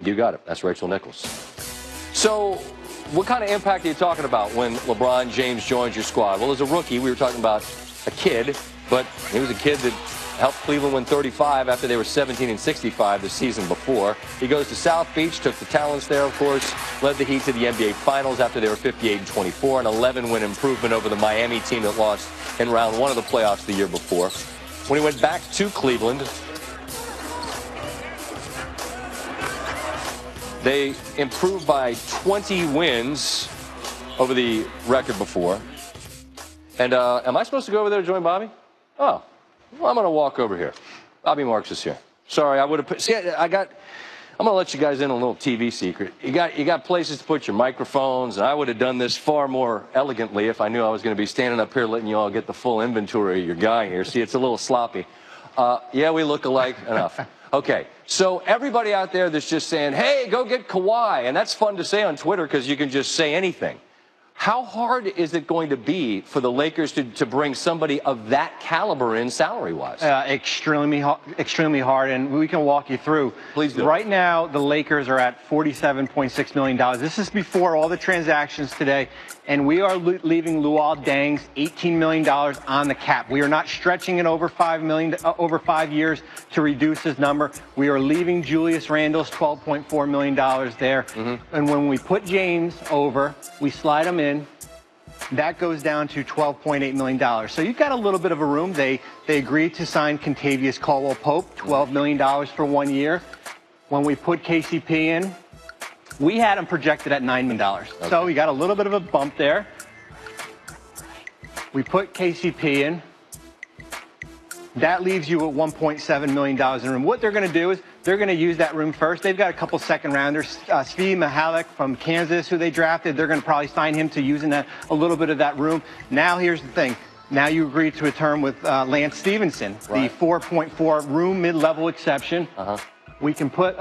You got it. That's Rachel Nichols. So what kind of impact are you talking about when LeBron James joins your squad? Well, as a rookie, we were talking about a kid, but he was a kid that helped Cleveland win 35 after they were 17-65 the season before. He goes to South Beach, took the talents there, of course, led the Heat to the NBA Finals after they were 58-24, an 11-win improvement over the Miami team that lost in round one of the playoffs the year before. When he went back to Cleveland, they improved by 20 wins over the record before. And am I supposed to go over there to join Bobby? Oh, well, I'm going to walk over here. Bobby Marks is here. Sorry, I would have put... See, I'm going to let you guys in on a little TV secret. You got places to put your microphones, and I would have done this far more elegantly if I knew I was going to be standing up here letting you all get the full inventory of your guy here. See, it's a little sloppy. Yeah, we look alike enough. Okay, so everybody out there that's just saying, hey, go get Kawhi, and that's fun to say on Twitter because you can just say anything. How hard is it going to be for the Lakers to bring somebody of that caliber in salary-wise? Extremely hard, and we can walk you through. Please do. Right now, the Lakers are at $47.6 million. This is before all the transactions today, and we are leaving Luol Deng's $18 million on the cap. We are not stretching it over over 5 years to reduce his number. We are leaving Julius Randle's $12.4 million there. Mm-hmm. And when we put James over, we slide him in. That goes down to $12.8 million. So you've got a little bit of a room. They agreed to sign Kentavious Caldwell-Pope, $12 million for 1 year. When we put KCP in, we had him projected at $9 million. Okay. So we got a little bit of a bump there. We put KCP in. That leaves you at $1.7 million in room. What they're going to do is they're going to use that room first. They've got a couple second-rounders. Svi Mihalik from Kansas, who they drafted, they're going to probably sign him to using a little bit of that room. Now, here's the thing. Now you agree to a term with Lance Stevenson, right. The 4.4 room mid-level exception. We can put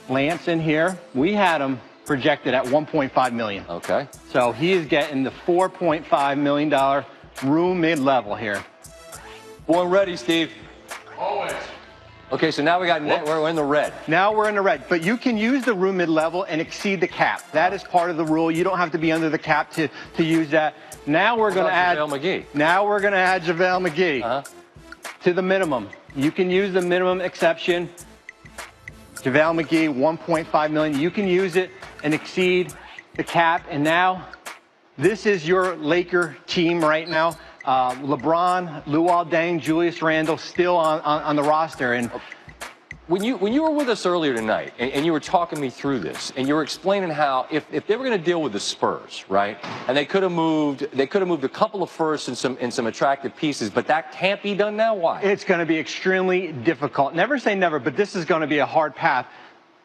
Lance in here. We had him projected at $1.5 million. Okay. So he is getting the $4.5 million room mid-level here. Born ready, Steve. Always. Okay, so now we're in the red. Now we're in the red, but you can use the room mid-level and exceed the cap. That is part of the rule. You don't have to be under the cap to use that. Now we're going to add JaVale McGee. Now we're going to add JaVale McGee to the minimum. You can use the minimum exception. JaVale McGee, $1.5 million. You can use it and exceed the cap. And now this is your Laker team right now. LeBron, Luol Deng, Julius Randle still on the roster. And when you were with us earlier tonight and you were talking me through this and you were explaining how if they were going to deal with the Spurs, right, and they could have moved a couple of firsts and some attractive pieces, but that can't be done now. Why? It's going to be extremely difficult. Never say never, but this is going to be a hard path.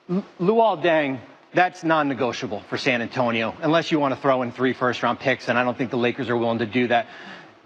Luol Deng, that's non-negotiable for San Antonio unless you want to throw in 3 first-round picks, and I don't think the Lakers are willing to do that.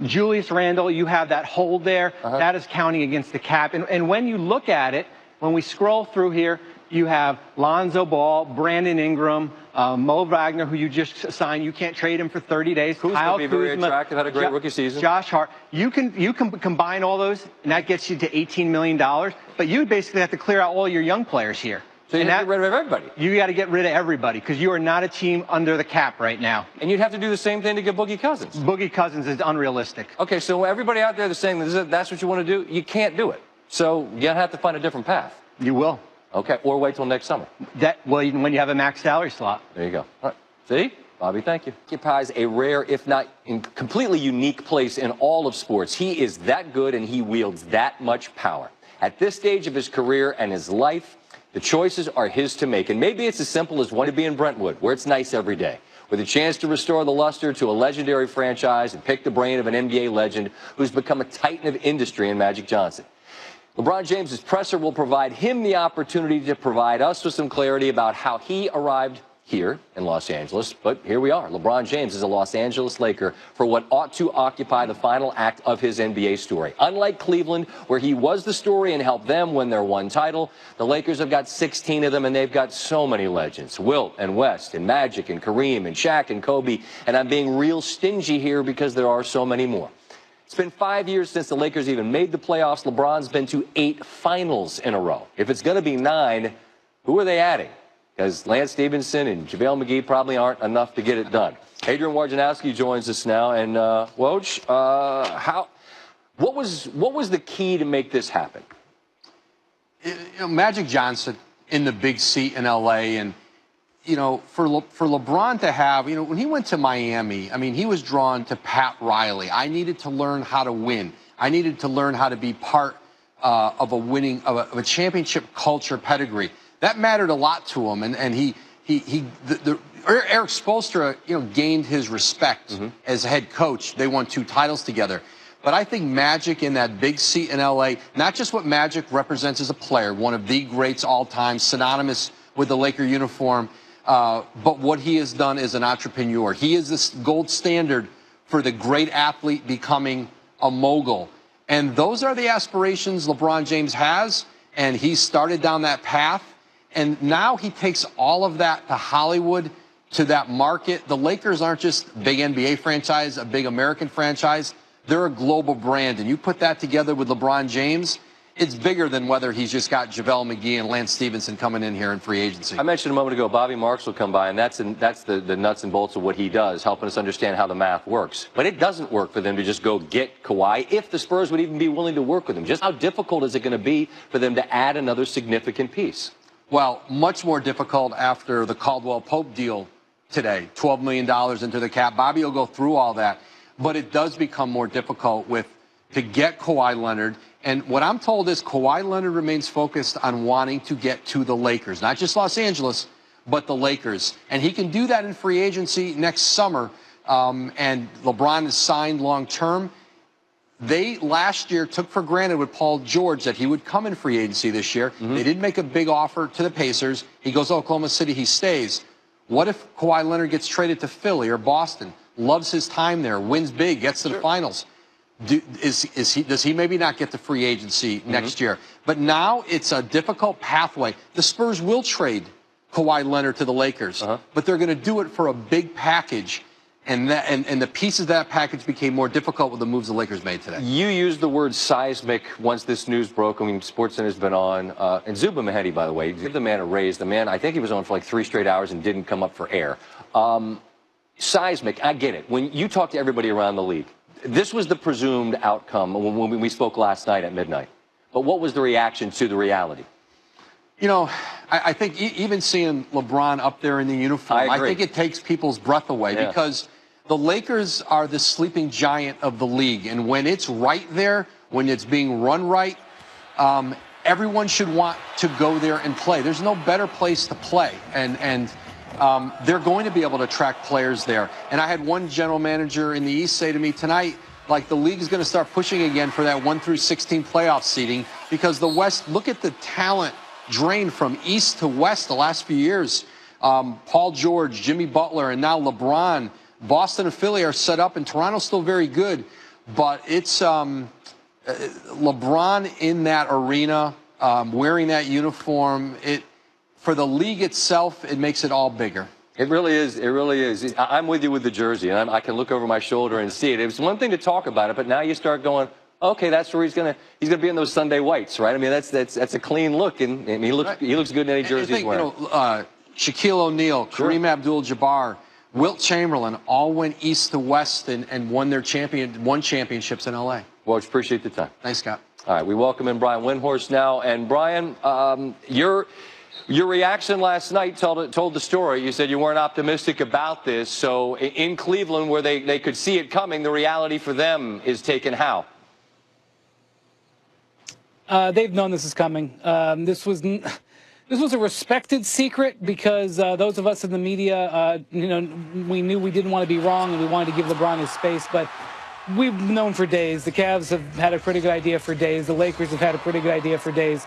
Julius Randle, you have that hold there. That is counting against the cap. And when you look at it, when we scroll through here, you have Lonzo Ball, Brandon Ingram, Mo Wagner, who you just signed. You can't trade him for 30 days. Who's going to be very attractive, had a great rookie season. Josh Hart. You can combine all those, and that gets you to $18 million. But you basically have to clear out all your young players here. So you have to get rid of everybody. You got to get rid of everybody because you are not a team under the cap right now. And you'd have to do the same thing to get Boogie Cousins. Boogie Cousins is unrealistic. Okay, so everybody out there that's saying that's what you want to do, you can't do it. So you have to find a different path. You will. Okay, or wait till next summer. Well, when you have a max salary slot. There you go. All right. See? Bobby, thank you. He occupies a rare, if not completely unique place in all of sports. He is that good and he wields that much power. At this stage of his career and his life, the choices are his to make, and maybe it's as simple as wanting to be in Brentwood, where it's nice every day, with a chance to restore the luster to a legendary franchise and pick the brain of an NBA legend who's become a titan of industry in Magic Johnson. LeBron James's presser will provide him the opportunity to provide us with some clarity about how he arrived here in Los Angeles, but here we are. LeBron James is a Los Angeles Laker for what ought to occupy the final act of his NBA story. Unlike Cleveland, where he was the story and helped them win their one title, the Lakers have got 16 of them, and they've got so many legends. Wilt and West and Magic and Kareem and Shaq and Kobe, and I'm being real stingy here because there are so many more. It's been 5 years since the Lakers even made the playoffs. LeBron's been to 8 finals in a row. If it's going to be 9, Who are they adding? Because Lance Stevenson and JaVale McGee probably aren't enough to get it done. Adrian Wojnarowski joins us now. And, Woj, what was the key to make this happen? Magic Johnson in the big seat in L.A. and, for LeBron to have, when he went to Miami, I mean, he was drawn to Pat Riley. I needed to learn how to win. I needed to learn how to be part of a championship culture pedigree. That mattered a lot to him, and Eric Spoelstra, gained his respect as head coach. They won 2 titles together. But I think Magic in that big seat in L.A., not just what Magic represents as a player, one of the greats all time, synonymous with the Laker uniform, but what he has done as an entrepreneur. He is this gold standard for the great athlete becoming a mogul. And those are the aspirations LeBron James has, and he started down that path. And now he takes all of that to Hollywood, to that market. The Lakers aren't just a big NBA franchise, a big American franchise. They're a global brand. And you put that together with LeBron James, it's bigger than whether he's just got JaVale McGee and Lance Stevenson coming in here in free agency. I mentioned a moment ago, Bobby Marks will come by, and that's the nuts and bolts of what he does, helping us understand how the math works. But it doesn't work for them to just go get Kawhi, if the Spurs would even be willing to work with him. Just how difficult is it going to be for them to add another significant piece? Well, much more difficult after the Caldwell-Pope deal today, $12 million into the cap. Bobby will go through all that. But it does become more difficult to get Kawhi Leonard. And what I'm told is Kawhi Leonard remains focused on wanting to get to the Lakers, not just Los Angeles, but the Lakers. And he can do that in free agency next summer. And LeBron is signed long term. They last year took for granted with Paul George that he would come in free agency this year. They didn't make a big offer to the Pacers. He goes to Oklahoma City, he stays. What if Kawhi Leonard gets traded to Philly or Boston, loves his time there, wins big, gets to the finals? Does he maybe not get to free agency next year? But now it's a difficult pathway. The Spurs will trade Kawhi Leonard to the Lakers, but they're going to do it for a big package. And the pieces of that package became more difficult with the moves the Lakers made today. You used the word seismic once this news broke. I mean, SportsCenter's been on. And Zuba Mehedi, by the way, give the man a raise. The man, I think he was on for like 3 straight hours and didn't come up for air. Seismic, I get it. When you talk to everybody around the league, this was the presumed outcome when we spoke last night at midnight. But what was the reaction to the reality? I think even seeing LeBron up there in the uniform, I think it takes people's breath away because the Lakers are the sleeping giant of the league. And when it's right there, when it's being run right, everyone should want to go there and play. There's no better place to play. And they're going to be able to attract players there. And I had one general manager in the East say to me tonight, like, the league is going to start pushing again for that 1 through 16 playoff seeding because the West, look at the talent drain from east to west the last few years. Paul George, Jimmy Butler, and now LeBron. Boston and Philly are set up, and Toronto's still very good. But it's LeBron in that arena, wearing that uniform. For the league itself, it makes it all bigger. It really is. It really is. I'm with you with the jersey, and I can look over my shoulder and see it. It was one thing to talk about it, but now you start going, okay, that's where he's gonna be in those Sunday whites, right? I mean, that's a clean look, and he looks good in any jersey he's wearing. Shaquille O'Neal, Kareem Abdul-Jabbar, Wilt Chamberlain all went east to west and won championships in L.A. Well, appreciate the time. Thanks, Scott. All right, we welcome in Brian Windhorst now, and Brian, your reaction last night told the story. You said you weren't optimistic about this. So in Cleveland, where they could see it coming, the reality for them is taken how? They've known this is coming. This was a respected secret because those of us in the media, we knew we didn't want to be wrong and we wanted to give LeBron his space. But we've known for days. The Cavs have had a pretty good idea for days. The Lakers have had a pretty good idea for days.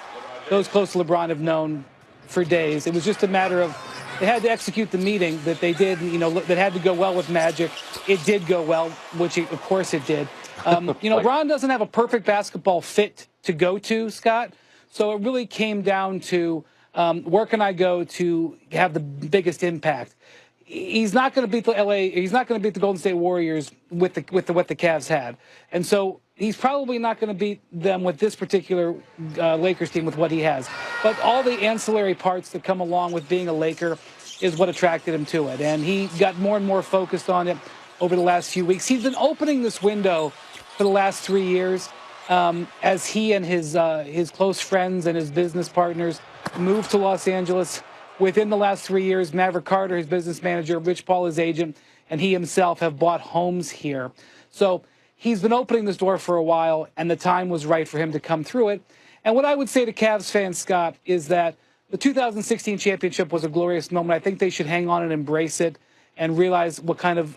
Those close to LeBron have known for days. It was just a matter of they had to execute the meeting that they did, that had to go well with Magic. It did go well, which of course it did. LeBron doesn't have a perfect basketball fit to go to, Scott. So it really came down to where can I go to have the biggest impact. He's not going to beat the He's not going to beat the Golden State Warriors with what the Cavs had. And so He's probably not going to beat them with this particular Lakers team with what he has. But all the ancillary parts that come along with being a Laker is what attracted him to it. And he got more and more focused on it over the last few weeks. He's been opening this window for the last 3 years as he and his close friends and his business partners moved to Los Angeles. Within the last 3 years, Maverick Carter, his business manager, Rich Paul, his agent, and he himself have bought homes here. So he's been opening this door for a while, and the time was right for him to come through it. And what I would say to Cavs fans, Scott, is that the 2016 championship was a glorious moment. I think they should hang on and embrace it and realize what kind of,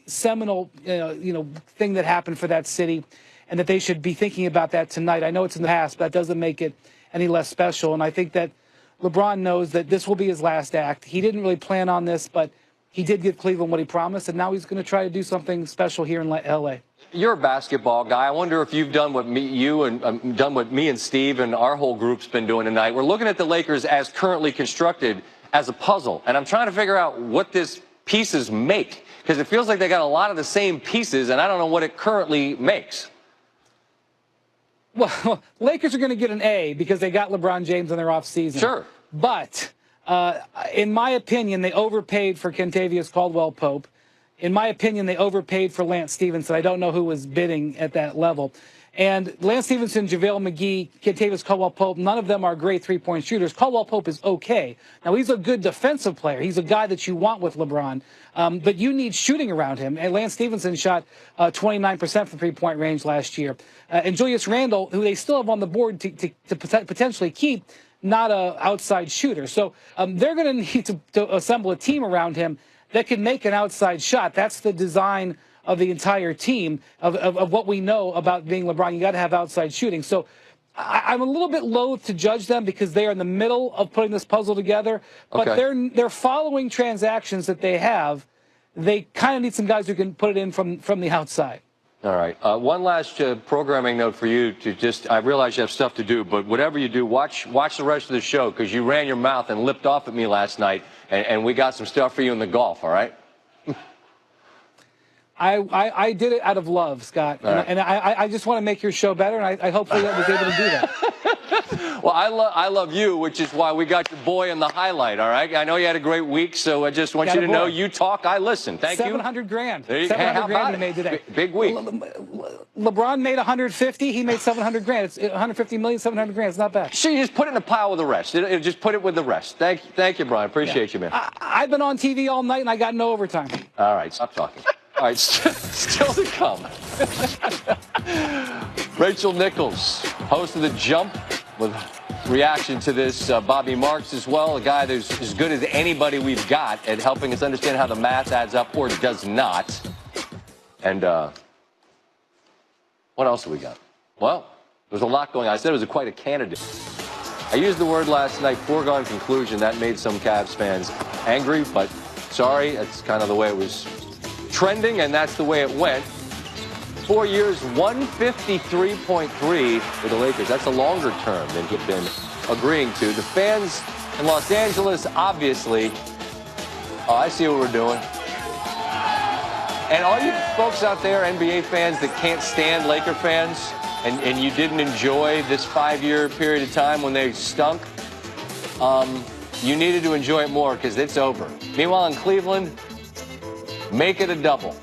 seminal, thing that happened for that city, and that they should be thinking about that tonight. I know it's in the past, but that doesn't make it any less special. And I think that LeBron knows that this will be his last act. He didn't really plan on this, but he did give Cleveland what he promised, and now he's going to try to do something special here in L.A. You're a basketball guy. I wonder if you've done what done what me and Steve and our whole group's been doing tonight. We're looking at the Lakers as currently constructed as a puzzle, and I'm trying to figure out what these pieces make, because it feels like they got a lot of the same pieces, and I don't know what it currently makes. Well, Lakers are going to get an A because they got LeBron James in their offseason. Sure. But in my opinion, they overpaid for Kentavious Caldwell-Pope. In my opinion, they overpaid for Lance Stevenson. I don't know who was bidding at that level. And Lance Stevenson, JaVale McGee, Kentavious Caldwell-Pope, none of them are great three-point shooters. Caldwell-Pope is okay. Now, he's a good defensive player. He's a guy that you want with LeBron. But you need shooting around him. And Lance Stevenson shot 29% from three-point range last year. And Julius Randle, who they still have on the board to potentially keep, not an outside shooter. So they're going to need to assemble a team around him that can make an outside shot. That's the design of the entire team, of what we know about being LeBron. You got to have outside shooting. So I'm a little bit loath to judge them because they are in the middle of putting this puzzle together. But they're following transactions that they have. They kind of need some guys who can put it in from the outside. All right. One last programming note for you I realize you have stuff to do, but whatever you do, watch the rest of the show, because you ran your mouth and lipped off at me last night, and we got some stuff for you in the golf, all right? I did it out of love, Scott, and I just want to make your show better, and I hopefully was able to do that. Well, I love you, which is why we got your boy in the highlight, all right? I know you had a great week, so I just want you to know you talk, I listen. Thank you. $700,000. There you go. $700,000 he made today. Big week. LeBron made 150. He made $700,000. It's 150 million, $700,000. It's not bad. So you just put it in a pile with the rest. Just put it with the rest. Thank you, Brian. Appreciate you, man. I've been on TV all night, and I got no overtime. All right, stop talking. All right, still to come. Rachel Nichols, host of The Jump, with reaction to this. Bobby Marks as well, a guy that's as good as anybody we've got at helping us understand how the math adds up or does not. And what else have we got? Well, there's a lot going on. I said it was quite a candidate. I used the word last night, foregone conclusion. That made some Cavs fans angry, but sorry, that's kind of the way it was trending, and that's the way it went. 4 years, 153.3 for the Lakers. That's a longer term than he'd been agreeing to. The fans in Los Angeles, obviously, I see what we're doing. And all you folks out there, NBA fans that can't stand Laker fans, and you didn't enjoy this 5-year period of time when they stunk, you needed to enjoy it more, because it's over. Meanwhile, in Cleveland, make it a double.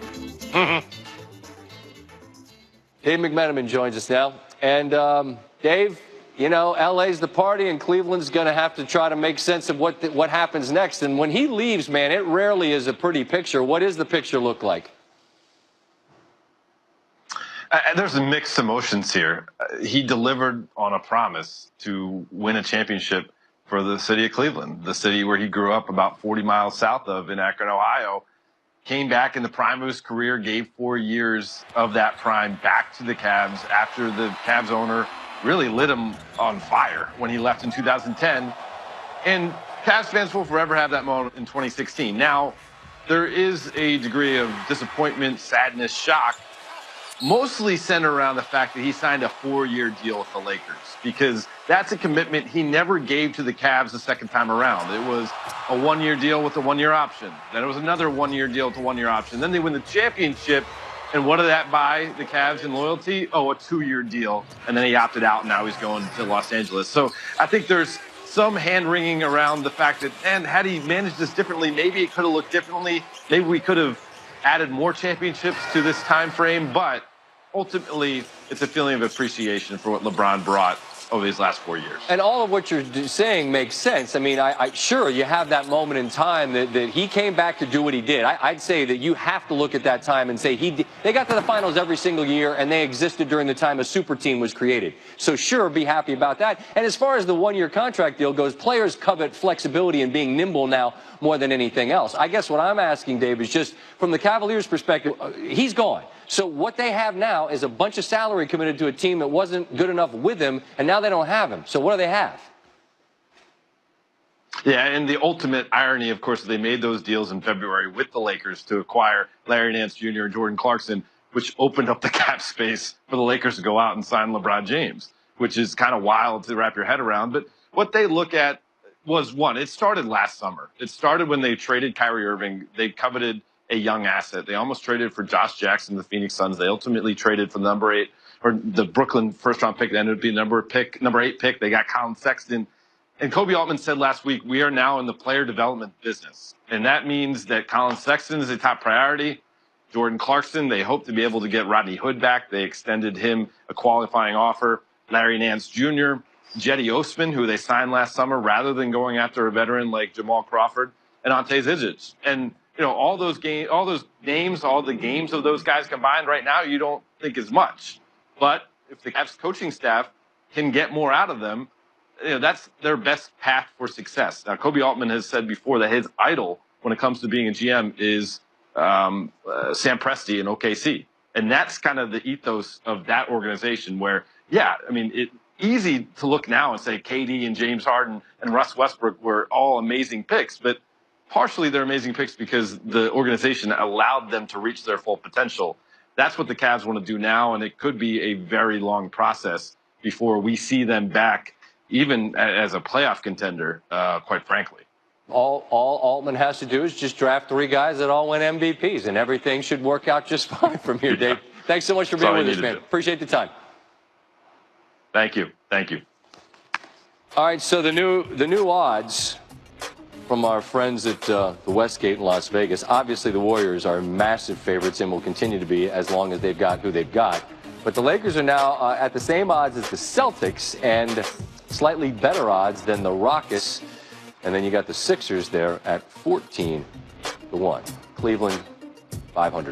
Dave McMenamin joins us now. And, Dave, you know, LA's the party, and Cleveland's going to have to try to make sense of what happens next. And when he leaves, man, it rarely is a pretty picture. What does the picture look like? There's mixed emotions here. He delivered on a promise to win a championship for the city of Cleveland, the city where he grew up about 40 miles south of in Akron, Ohio. Came back in the prime of his career, gave 4 years of that prime back to the Cavs after the Cavs owner really lit him on fire when he left in 2010. And Cavs fans will forever have that moment in 2016. Now, there is a degree of disappointment, sadness, shock, mostly centered around the fact that he signed a 4-year deal with the Lakers, because that's a commitment he never gave to the Cavs the second time around. It was a 1-year deal with a 1-year option. Then it was another 1-year deal with a 1-year option. Then they win the championship, And what did that buy the Cavs in loyalty? Oh, a 2-year deal. And then he opted out, and now he's going to Los Angeles. So I think there's some hand-wringing around the fact that, and had he managed this differently, maybe it could have looked differently. Maybe we could have added more championships to this time frame. But ultimately, it's a feeling of appreciation for what LeBron brought over these last 4 years. And all of what you're saying makes sense. I mean, sure, you have that moment in time that he came back to do what he did. I'd say that you have to look at that time and say they got to the finals every single year, and they existed during the time a super team was created. So sure, be happy about that. And as far as the one-year contract deal goes, players covet flexibility and being nimble now more than anything else. I guess what I'm asking, Dave, is just from the Cavaliers' perspective, he's gone. So what they have now is a bunch of salary committed to a team that wasn't good enough with him, and now they don't have him. So what do they have? Yeah, and the ultimate irony, of course, they made those deals in February with the Lakers to acquire Larry Nance Jr. and Jordan Clarkson, which opened up the cap space for the Lakers to go out and sign LeBron James, which is kind of wild to wrap your head around. But what they look at was, one, it started last summer. It started when they traded Kyrie Irving. They coveted a young asset. They almost traded for Josh Jackson, the Phoenix Suns. They ultimately traded for the Brooklyn first-round pick that ended up being number 8 pick. They got Colin Sexton. And Kobe Altman said last week, we are now in the player development business. And that means that Colin Sexton is a top priority. Jordan Clarkson, they hope to be able to get Rodney Hood back. They extended him a qualifying offer. Larry Nance Jr., Jetty Osman, who they signed last summer, rather than going after a veteran like Jamal Crawford, and Ante Zizic. And all those names, all the games of those guys combined right now, you don't think is much. But if the Cavs coaching staff can get more out of them, that's their best path for success. Now, Kobe Altman has said before that his idol when it comes to being a GM is Sam Presti in OKC. And that's kind of the ethos of that organization where, it's easy to look now and say KD and James Harden and Russ Westbrook were all amazing picks, but partially they're amazing picks because the organization allowed them to reach their full potential. That's what the Cavs want to do now, and it could be a very long process before we see them back, even as a playoff contender, quite frankly. All Altman has to do is just draft 3 guys that all win MVPs, and everything should work out just fine from here, Dave. Thanks so much for being with us, man. Appreciate the time. Thank you. Thank you. All right, so the new odds from our friends at the Westgate in Las Vegas. Obviously, the Warriors are massive favorites and will continue to be as long as they've got who they've got. But the Lakers are now at the same odds as the Celtics and slightly better odds than the Rockets. And then you got the Sixers there at 14-1. Cleveland, 500.